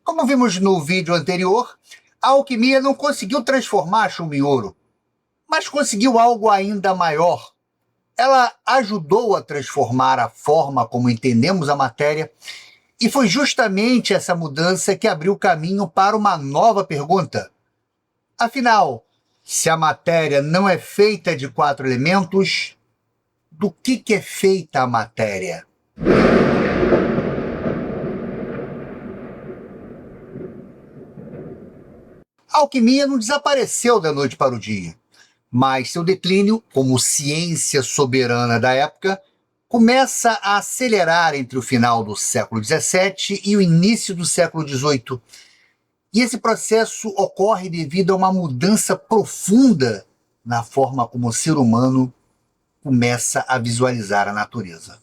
Como vimos no vídeo anterior, a alquimia não conseguiu transformar chumbo em ouro, mas conseguiu algo ainda maior. Ela ajudou a transformar a forma como entendemos a matéria, e foi justamente essa mudança que abriu o caminho para uma nova pergunta. Afinal, se a matéria não é feita de 4 elementos, do que é feita a matéria? A alquimia não desapareceu da noite para o dia, mas seu declínio, como ciência soberana da época, começa a acelerar entre o final do século XVII e o início do século XVIII. E esse processo ocorre devido a uma mudança profunda na forma como o ser humano começa a visualizar a natureza.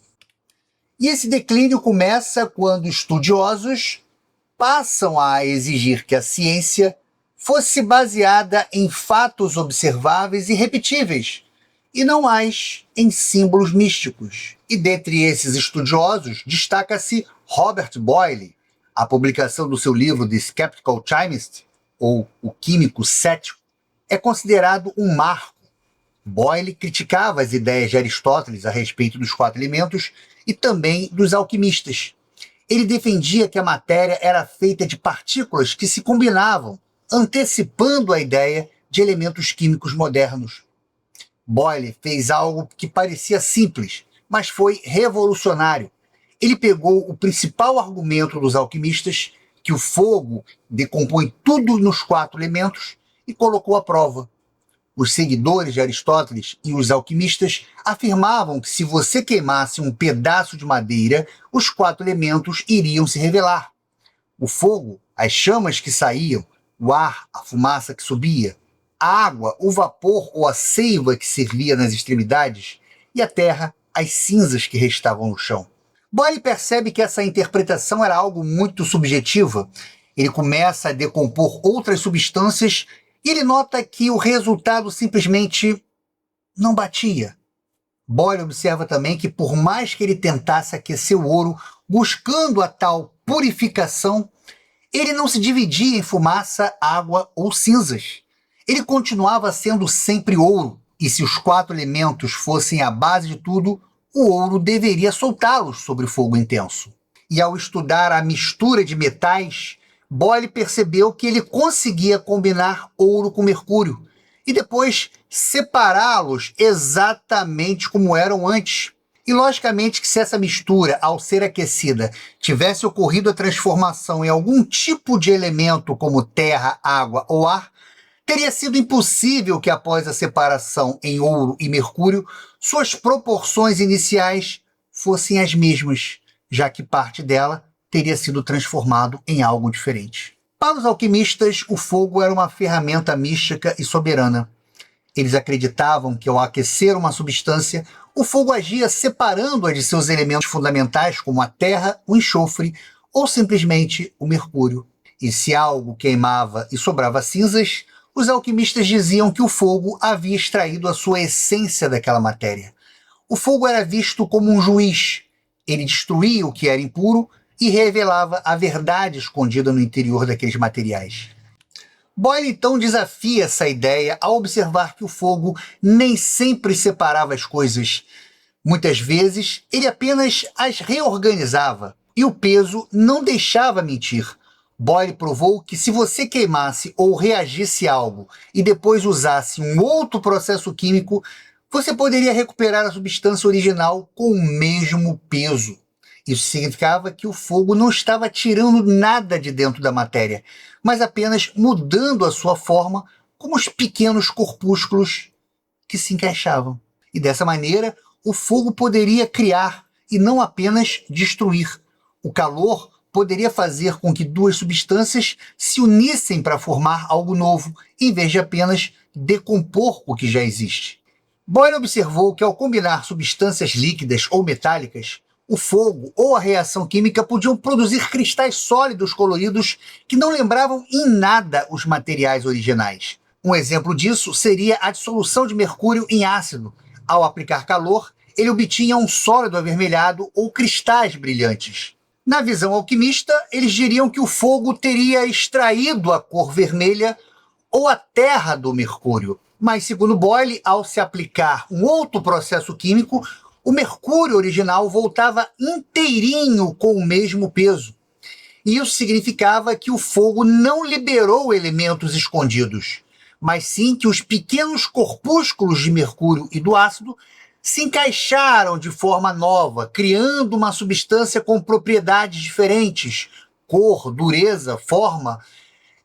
E esse declínio começa quando estudiosos passam a exigir que a ciência fosse baseada em fatos observáveis e repetíveis, e não mais em símbolos místicos. E dentre esses estudiosos destaca-se Robert Boyle. A publicação do seu livro The Skeptical Chemist, ou O Químico Cético, é considerado um marco. Boyle criticava as ideias de Aristóteles a respeito dos 4 elementos e também dos alquimistas. Ele defendia que a matéria era feita de partículas que se combinavam, antecipando a ideia de elementos químicos modernos. Boyle fez algo que parecia simples, mas foi revolucionário. Ele pegou o principal argumento dos alquimistas, que o fogo decompõe tudo nos 4 elementos, e colocou à prova. Os seguidores de Aristóteles e os alquimistas afirmavam que se você queimasse um pedaço de madeira, os 4 elementos iriam se revelar. O fogo, as chamas que saíam, o ar, a fumaça que subia, a água, o vapor ou a seiva que servia nas extremidades, e a terra, as cinzas que restavam no chão. Boyle percebe que essa interpretação era algo muito subjetiva. Ele começa a decompor outras substâncias e ele nota que o resultado simplesmente não batia. Boyle observa também que por mais que ele tentasse aquecer o ouro, buscando a tal purificação, ele não se dividia em fumaça, água ou cinzas. Ele continuava sendo sempre ouro, e se os 4 elementos fossem a base de tudo, o ouro deveria soltá-los sobre fogo intenso. E ao estudar a mistura de metais, Boyle percebeu que ele conseguia combinar ouro com mercúrio e depois separá-los exatamente como eram antes. E logicamente que se essa mistura, ao ser aquecida, tivesse ocorrido a transformação em algum tipo de elemento como terra, água ou ar, teria sido impossível que após a separação em ouro e mercúrio, suas proporções iniciais fossem as mesmas, já que parte dela teria sido transformado em algo diferente. Para os alquimistas, o fogo era uma ferramenta mística e soberana. Eles acreditavam que ao aquecer uma substância, o fogo agia separando-a de seus elementos fundamentais, como a terra, o enxofre ou simplesmente o mercúrio. E se algo queimava e sobrava cinzas, os alquimistas diziam que o fogo havia extraído a sua essência daquela matéria. O fogo era visto como um juiz. Ele destruía o que era impuro e revelava a verdade escondida no interior daqueles materiais. Boyle então desafia essa ideia ao observar que o fogo nem sempre separava as coisas. Muitas vezes, ele apenas as reorganizava, e o peso não deixava mentir. Boyle provou que se você queimasse ou reagisse a algo e depois usasse um outro processo químico, você poderia recuperar a substância original com o mesmo peso. Isso significava que o fogo não estava tirando nada de dentro da matéria, mas apenas mudando a sua forma como os pequenos corpúsculos que se encaixavam. E dessa maneira, o fogo poderia criar e não apenas destruir. O calor poderia fazer com que 2 substâncias se unissem para formar algo novo, em vez de apenas decompor o que já existe. Boyle observou que ao combinar substâncias líquidas ou metálicas, o fogo ou a reação química podiam produzir cristais sólidos coloridos que não lembravam em nada os materiais originais. Um exemplo disso seria a dissolução de mercúrio em ácido. Ao aplicar calor, ele obtinha um sólido avermelhado ou cristais brilhantes. Na visão alquimista, eles diriam que o fogo teria extraído a cor vermelha ou a terra do mercúrio. Mas, segundo Boyle, ao se aplicar um outro processo químico, o mercúrio original voltava inteirinho com o mesmo peso. E isso significava que o fogo não liberou elementos escondidos, mas sim que os pequenos corpúsculos de mercúrio e do ácido se encaixaram de forma nova, criando uma substância com propriedades diferentes, cor, dureza, forma,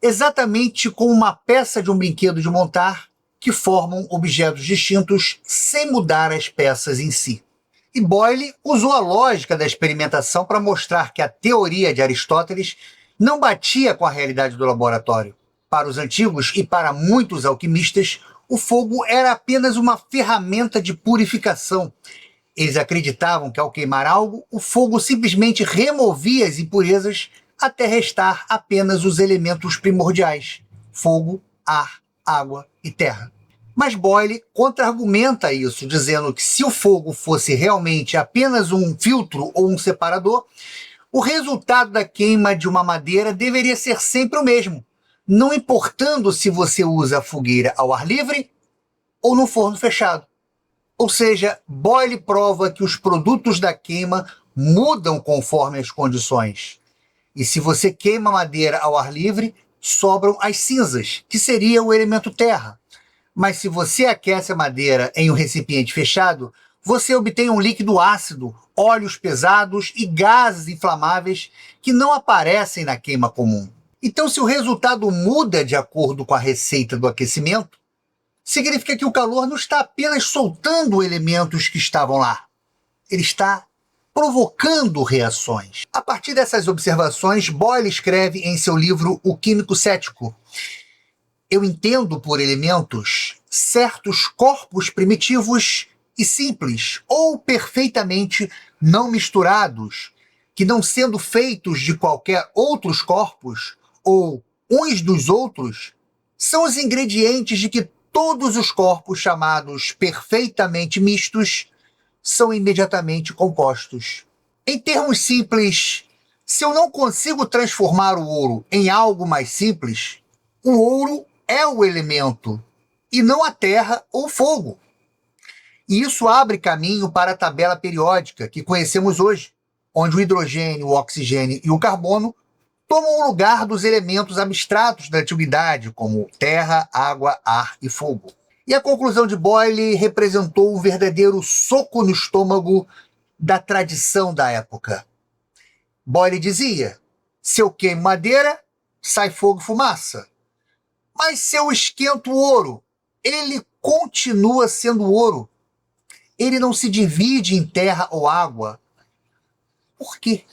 exatamente como uma peça de um brinquedo de montar, que formam objetos distintos sem mudar as peças em si. E Boyle usou a lógica da experimentação para mostrar que a teoria de Aristóteles não batia com a realidade do laboratório. Para os antigos e para muitos alquimistas, o fogo era apenas uma ferramenta de purificação. Eles acreditavam que, ao queimar algo, o fogo simplesmente removia as impurezas até restar apenas os elementos primordiais: fogo, ar, água e terra. Mas Boyle contra-argumenta isso, dizendo que se o fogo fosse realmente apenas um filtro ou um separador, o resultado da queima de uma madeira deveria ser sempre o mesmo, não importando se você usa a fogueira ao ar livre ou no forno fechado. Ou seja, Boyle prova que os produtos da queima mudam conforme as condições. E se você queima madeira ao ar livre, sobram as cinzas, que seria o elemento terra. Mas se você aquece a madeira em um recipiente fechado, você obtém um líquido ácido, óleos pesados e gases inflamáveis que não aparecem na queima comum. Então, se o resultado muda de acordo com a receita do aquecimento, significa que o calor não está apenas soltando elementos que estavam lá. Ele está provocando reações. A partir dessas observações, Boyle escreve em seu livro O Químico Cético: eu entendo por elementos certos corpos primitivos e simples, ou perfeitamente não misturados, que, não sendo feitos de qualquer outros corpos, ou uns dos outros, são os ingredientes de que todos os corpos chamados perfeitamente mistos são imediatamente compostos. Em termos simples, se eu não consigo transformar o ouro em algo mais simples, o ouro é o elemento, e não a terra ou fogo. E isso abre caminho para a tabela periódica que conhecemos hoje, onde o hidrogênio, o oxigênio e o carbono tomam o lugar dos elementos abstratos da antiguidade, como terra, água, ar e fogo. E a conclusão de Boyle representou um verdadeiro soco no estômago da tradição da época. Boyle dizia: se eu queimo madeira, sai fogo e fumaça. Mas se eu esquento o ouro, ele continua sendo ouro. Ele não se divide em terra ou água. Por quê?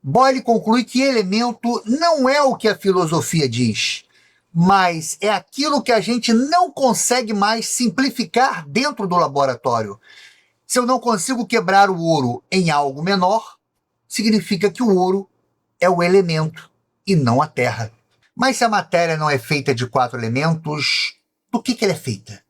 Boyle conclui que elemento não é o que a filosofia diz, mas é aquilo que a gente não consegue mais simplificar dentro do laboratório. Se eu não consigo quebrar o ouro em algo menor, significa que o ouro é o elemento e não a terra. Mas se a matéria não é feita de 4 elementos, do que ela é feita?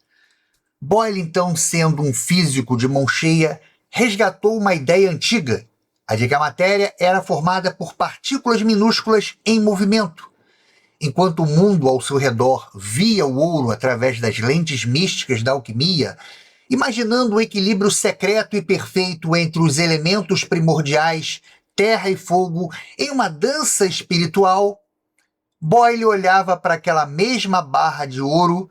Boyle, então, sendo um físico de mão cheia, resgatou uma ideia antiga, a de que a matéria era formada por partículas minúsculas em movimento. Enquanto o mundo ao seu redor via o ouro através das lentes místicas da alquimia, imaginando o equilíbrio secreto e perfeito entre os elementos primordiais, terra e fogo, em uma dança espiritual, Boyle olhava para aquela mesma barra de ouro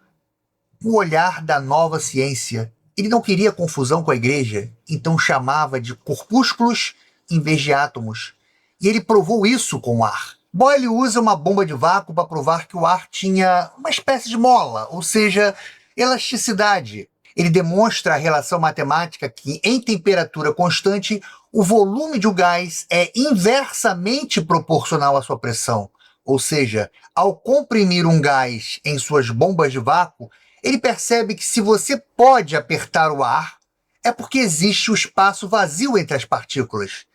com o olhar da nova ciência. Ele não queria confusão com a igreja, então chamava de corpúsculos em vez de átomos. E ele provou isso com o ar. Boyle usa uma bomba de vácuo para provar que o ar tinha uma espécie de mola, ou seja, elasticidade. Ele demonstra a relação matemática que, em temperatura constante, o volume de um gás é inversamente proporcional à sua pressão. Ou seja, ao comprimir um gás em suas bombas de vácuo, ele percebe que se você pode apertar o ar, é porque existe o espaço vazio entre as partículas.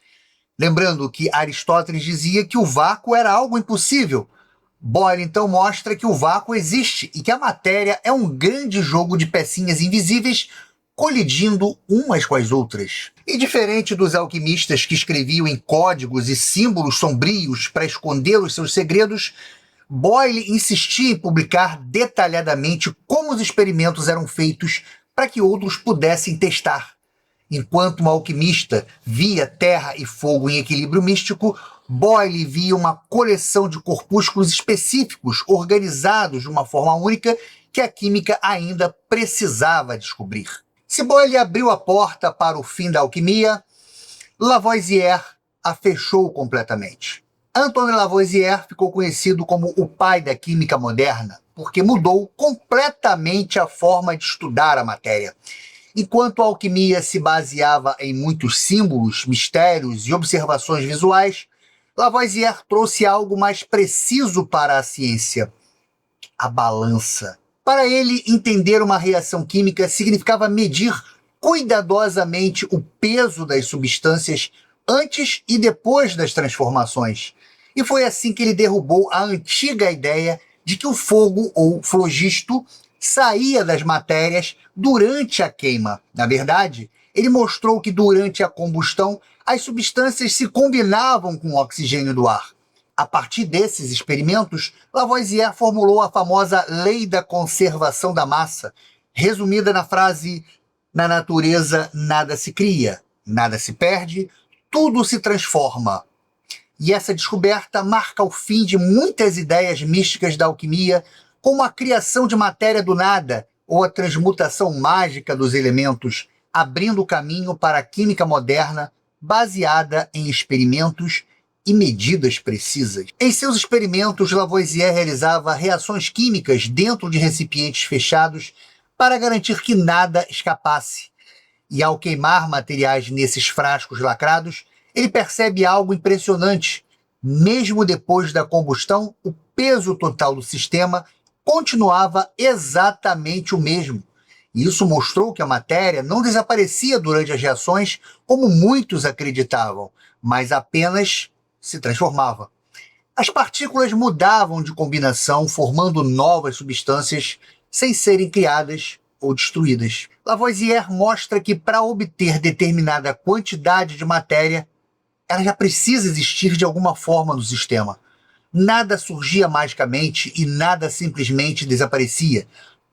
Lembrando que Aristóteles dizia que o vácuo era algo impossível. Boyle então mostra que o vácuo existe e que a matéria é um grande jogo de pecinhas invisíveis colidindo umas com as outras. E diferente dos alquimistas que escreviam em códigos e símbolos sombrios para esconder os seus segredos, Boyle insistia em publicar detalhadamente como os experimentos eram feitos para que outros pudessem testar. Enquanto um alquimista via terra e fogo em equilíbrio místico, Boyle via uma coleção de corpúsculos específicos organizados de uma forma única que a química ainda precisava descobrir. Se Boyle abriu a porta para o fim da alquimia, Lavoisier a fechou completamente. Antoine Lavoisier ficou conhecido como o pai da química moderna, porque mudou completamente a forma de estudar a matéria. Enquanto a alquimia se baseava em muitos símbolos, mistérios e observações visuais, Lavoisier trouxe algo mais preciso para a ciência: a balança. Para ele, entender uma reação química significava medir cuidadosamente o peso das substâncias antes e depois das transformações. E foi assim que ele derrubou a antiga ideia de que o fogo, ou flogisto, saía das matérias durante a queima. Na verdade, ele mostrou que durante a combustão as substâncias se combinavam com o oxigênio do ar. A partir desses experimentos, Lavoisier formulou a famosa lei da conservação da massa, resumida na frase: na natureza nada se cria, nada se perde, tudo se transforma. E essa descoberta marca o fim de muitas ideias místicas da alquimia, como a criação de matéria do nada ou a transmutação mágica dos elementos, abrindo o caminho para a química moderna baseada em experimentos e medidas precisas. Em seus experimentos, Lavoisier realizava reações químicas dentro de recipientes fechados para garantir que nada escapasse. E ao queimar materiais nesses frascos lacrados, ele percebe algo impressionante. Mesmo depois da combustão, o peso total do sistema continuava exatamente o mesmo. Isso mostrou que a matéria não desaparecia durante as reações, como muitos acreditavam, mas apenas se transformava. As partículas mudavam de combinação, formando novas substâncias sem serem criadas ou destruídas. Lavoisier mostra que para obter determinada quantidade de matéria, ela já precisa existir de alguma forma no sistema. Nada surgia magicamente e nada simplesmente desaparecia.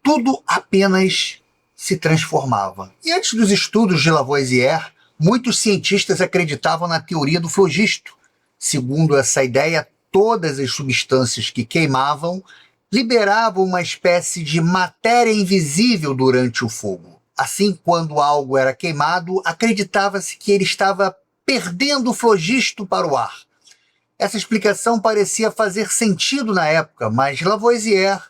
Tudo apenas se transformava. E antes dos estudos de Lavoisier, muitos cientistas acreditavam na teoria do flogisto. Segundo essa ideia, todas as substâncias que queimavam liberavam uma espécie de matéria invisível durante o fogo. Assim, quando algo era queimado, acreditava-se que ele estava perdendo o flogisto para o ar. Essa explicação parecia fazer sentido na época, mas Lavoisier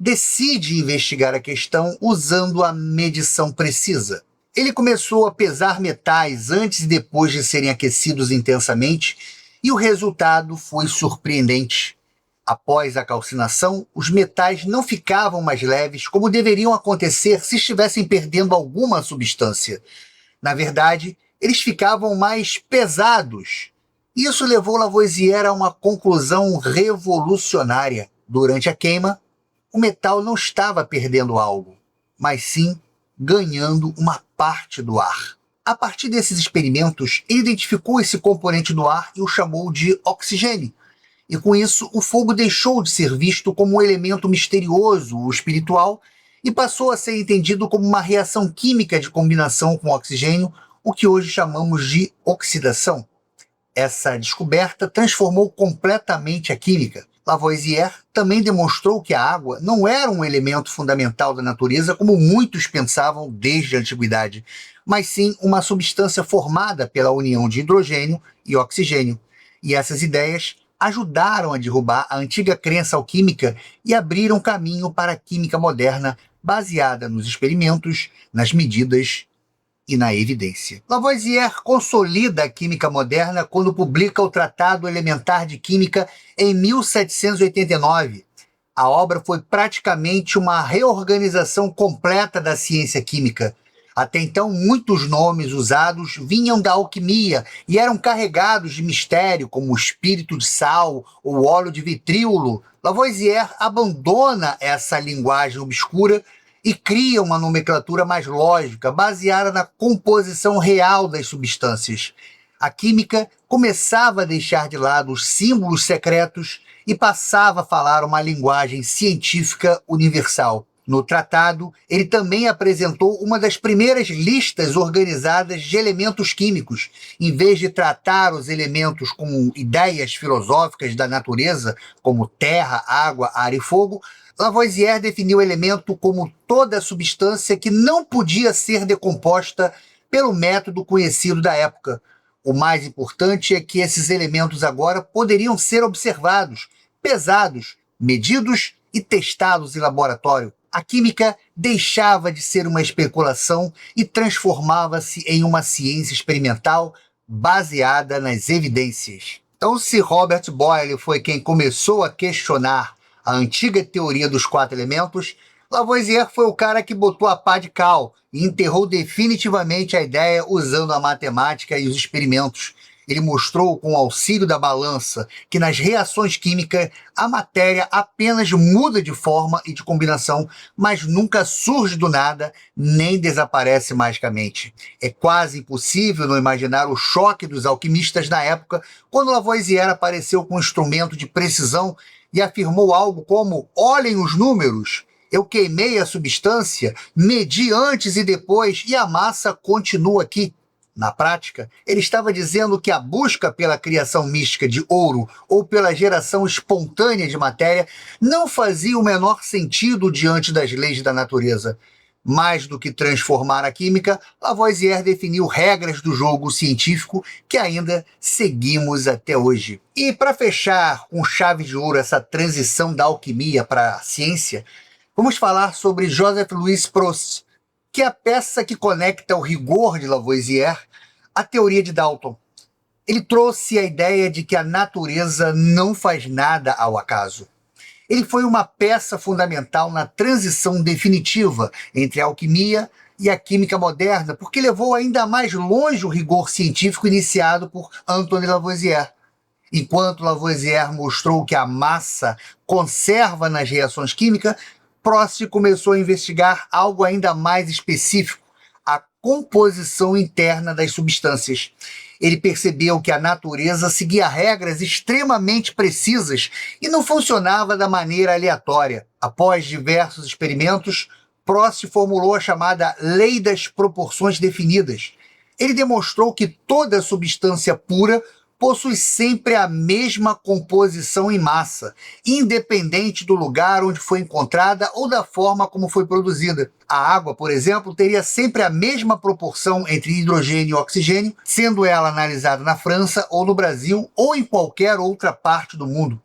decide investigar a questão usando a medição precisa. Ele começou a pesar metais antes e depois de serem aquecidos intensamente, e o resultado foi surpreendente. Após a calcinação, os metais não ficavam mais leves como deveriam acontecer se estivessem perdendo alguma substância. Na verdade, eles ficavam mais pesados. Isso levou Lavoisier a uma conclusão revolucionária. Durante a queima, o metal não estava perdendo algo, mas sim ganhando uma parte do ar. A partir desses experimentos, ele identificou esse componente do ar e o chamou de oxigênio. E com isso, o fogo deixou de ser visto como um elemento misterioso ou espiritual e passou a ser entendido como uma reação química de combinação com oxigênio, o que hoje chamamos de oxidação. Essa descoberta transformou completamente a química. Lavoisier também demonstrou que a água não era um elemento fundamental da natureza como muitos pensavam desde a antiguidade, mas sim uma substância formada pela união de hidrogênio e oxigênio. E essas ideias ajudaram a derrubar a antiga crença alquímica e abriram caminho para a química moderna baseada nos experimentos, nas medidas e na evidência. Lavoisier consolida a química moderna quando publica o Tratado Elementar de Química em 1789. A obra foi praticamente uma reorganização completa da ciência química. Até então, muitos nomes usados vinham da alquimia e eram carregados de mistério, como o espírito de sal ou óleo de vitríolo. Lavoisier abandona essa linguagem obscura e cria uma nomenclatura mais lógica, baseada na composição real das substâncias. A química começava a deixar de lado os símbolos secretos e passava a falar uma linguagem científica universal. No tratado, ele também apresentou uma das primeiras listas organizadas de elementos químicos. Em vez de tratar os elementos como ideias filosóficas da natureza, como terra, água, ar e fogo, Lavoisier definiu o elemento como toda substância que não podia ser decomposta pelo método conhecido da época. O mais importante é que esses elementos agora poderiam ser observados, pesados, medidos e testados em laboratório. A química deixava de ser uma especulação e transformava-se em uma ciência experimental baseada nas evidências. Então, se Robert Boyle foi quem começou a questionar a antiga teoria dos 4 elementos, Lavoisier foi o cara que botou a pá de cal e enterrou definitivamente a ideia usando a matemática e os experimentos. Ele mostrou, com o auxílio da balança, que nas reações químicas a matéria apenas muda de forma e de combinação, mas nunca surge do nada nem desaparece magicamente. É quase impossível não imaginar o choque dos alquimistas na época, quando Lavoisier apareceu com um instrumento de precisão e afirmou algo como: olhem os números, eu queimei a substância, medi antes e depois e a massa continua aqui. Na prática, ele estava dizendo que a busca pela criação mística de ouro ou pela geração espontânea de matéria não fazia o menor sentido diante das leis da natureza. Mais do que transformar a química, Lavoisier definiu regras do jogo científico que ainda seguimos até hoje. E para fechar com chave de ouro essa transição da alquimia para a ciência, vamos falar sobre Joseph-Louis Proust, que é a peça que conecta o rigor de Lavoisier à teoria de Dalton. Ele trouxe a ideia de que a natureza não faz nada ao acaso. Ele foi uma peça fundamental na transição definitiva entre a alquimia e a química moderna, porque levou ainda mais longe o rigor científico iniciado por Antoine Lavoisier. Enquanto Lavoisier mostrou que a massa conserva nas reações químicas, Proust começou a investigar algo ainda mais específico: a composição interna das substâncias. Ele percebeu que a natureza seguia regras extremamente precisas e não funcionava da maneira aleatória. Após diversos experimentos, Proust formulou a chamada Lei das Proporções Definidas. Ele demonstrou que toda substância pura possui sempre a mesma composição em massa, independente do lugar onde foi encontrada ou da forma como foi produzida. A água, por exemplo, teria sempre a mesma proporção entre hidrogênio e oxigênio, sendo ela analisada na França ou no Brasil ou em qualquer outra parte do mundo.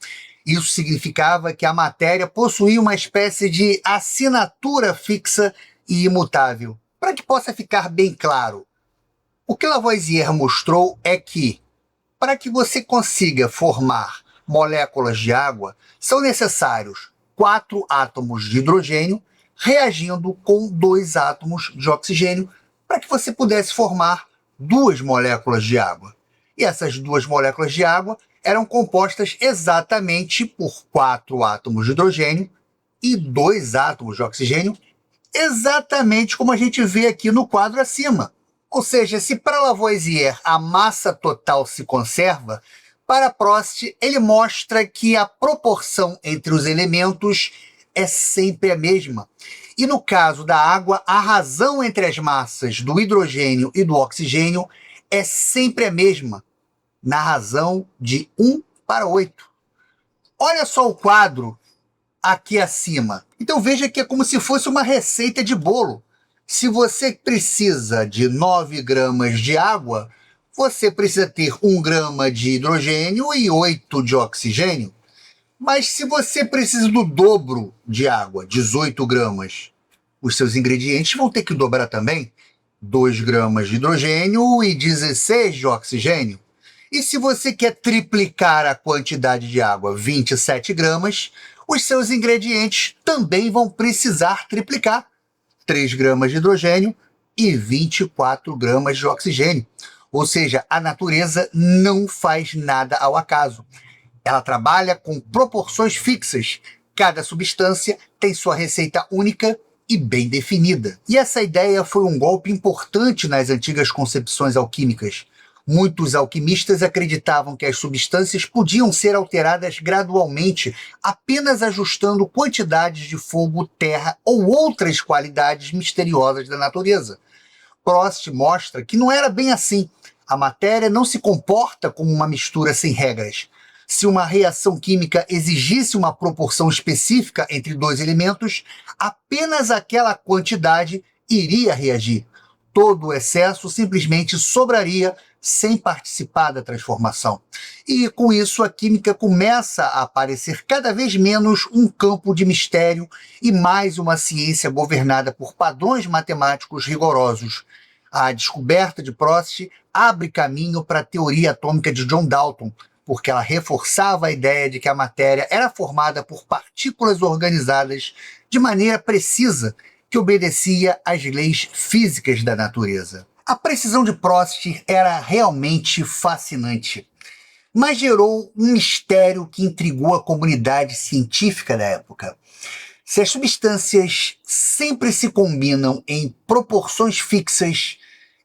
Isso significava que a matéria possuía uma espécie de assinatura fixa e imutável. Para que possa ficar bem claro, o que Lavoisier mostrou é que, para que você consiga formar moléculas de água, são necessários 4 átomos de hidrogênio reagindo com 2 átomos de oxigênio para que você pudesse formar 2 moléculas de água. E essas 2 moléculas de água eram compostas exatamente por 4 átomos de hidrogênio e 2 átomos de oxigênio, exatamente como a gente vê aqui no quadro acima. Ou seja, se para Lavoisier a massa total se conserva, para Proust ele mostra que a proporção entre os elementos é sempre a mesma. E no caso da água, a razão entre as massas do hidrogênio e do oxigênio é sempre a mesma, na razão de 1:8. Olha só o quadro aqui acima. Então veja que é como se fosse uma receita de bolo. Se você precisa de 9 gramas de água, você precisa ter 1 grama de hidrogênio e 8 de oxigênio. Mas se você precisa do dobro de água, 18 gramas, os seus ingredientes vão ter que dobrar também. 2 gramas de hidrogênio e 16 de oxigênio. E se você quer triplicar a quantidade de água, 27 gramas, os seus ingredientes também vão precisar triplicar. 3 gramas de hidrogênio e 24 gramas de oxigênio. Ou seja, a natureza não faz nada ao acaso. Ela trabalha com proporções fixas. Cada substância tem sua receita única e bem definida. E essa ideia foi um golpe importante nas antigas concepções alquímicas. Muitos alquimistas acreditavam que as substâncias podiam ser alteradas gradualmente, apenas ajustando quantidades de fogo, terra ou outras qualidades misteriosas da natureza. Prost mostra que não era bem assim. A matéria não se comporta como uma mistura sem regras. Se uma reação química exigisse uma proporção específica entre dois elementos, apenas aquela quantidade iria reagir. Todo o excesso simplesmente sobraria sem participar da transformação. E com isso a química começa a parecer cada vez menos um campo de mistério e mais uma ciência governada por padrões matemáticos rigorosos. A descoberta de Prost abre caminho para a teoria atômica de John Dalton, porque ela reforçava a ideia de que a matéria era formada por partículas organizadas de maneira precisa, que obedecia às leis físicas da natureza. A precisão de Prost era realmente fascinante, mas gerou um mistério que intrigou a comunidade científica da época. Se as substâncias sempre se combinam em proporções fixas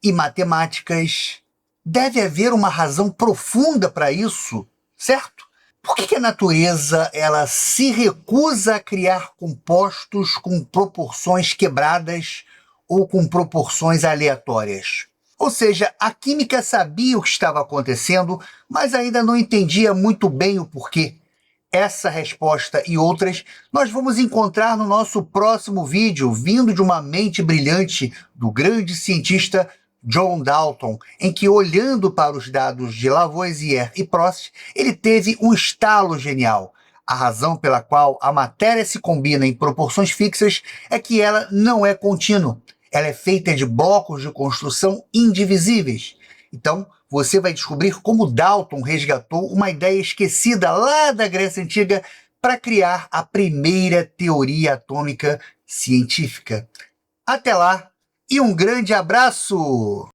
e matemáticas, deve haver uma razão profunda para isso, certo? Por que a natureza ela se recusa a criar compostos com proporções quebradas ou com proporções aleatórias? Ou seja, a química sabia o que estava acontecendo, mas ainda não entendia muito bem o porquê. Essa resposta e outras nós vamos encontrar no nosso próximo vídeo, vindo de uma mente brilhante do grande cientista John Dalton, em que, olhando para os dados de Lavoisier e Prost, ele teve um estalo genial. A razão pela qual a matéria se combina em proporções fixas é que ela não é contínua. Ela é feita de blocos de construção indivisíveis. Então, você vai descobrir como Dalton resgatou uma ideia esquecida lá da Grécia Antiga para criar a primeira teoria atômica científica. Até lá! E um grande abraço!